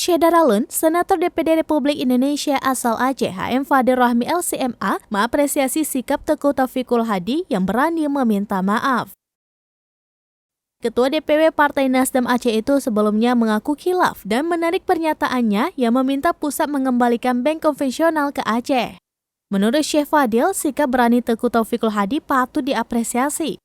Syederalun, Senator DPD Republik Indonesia asal Aceh HM Fadil Rahmi LCMA mengapresiasi sikap Teguh Taufikul Hadi yang berani meminta maaf. Ketua DPW Partai Nasdem Aceh itu sebelumnya mengaku khilaf dan menarik pernyataannya yang meminta pusat mengembalikan bank konvensional ke Aceh. Menurut Syekh Fadil, sikap berani Teguh Taufikul Hadi patut diapresiasi.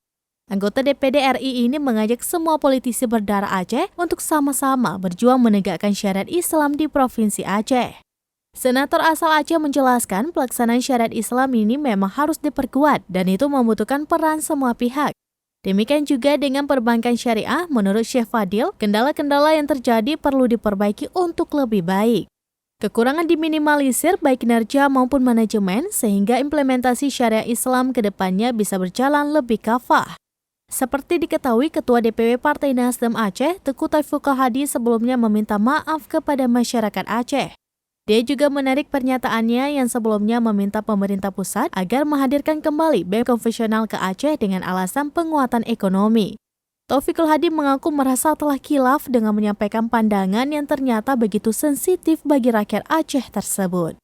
Anggota DPD RI ini mengajak semua politisi berdarah Aceh untuk sama-sama berjuang menegakkan syariat Islam di Provinsi Aceh. Senator asal Aceh menjelaskan pelaksanaan syariat Islam ini memang harus diperkuat dan itu membutuhkan peran semua pihak. Demikian juga dengan perbankan syariah, menurut Syekh Fadil, kendala-kendala yang terjadi perlu diperbaiki untuk lebih baik. Kekurangan diminimalisir baik kinerja maupun manajemen sehingga implementasi syariah Islam ke depannya bisa berjalan lebih kafah. Seperti diketahui, Ketua DPW Partai Nasdem Aceh, Teguh Taufikul Hadi sebelumnya meminta maaf kepada masyarakat Aceh. Dia juga menarik pernyataannya yang sebelumnya meminta pemerintah pusat agar menghadirkan kembali bank konvensional ke Aceh dengan alasan penguatan ekonomi. Taufikul Hadi mengaku merasa telah khilaf dengan menyampaikan pandangan yang ternyata begitu sensitif bagi rakyat Aceh tersebut.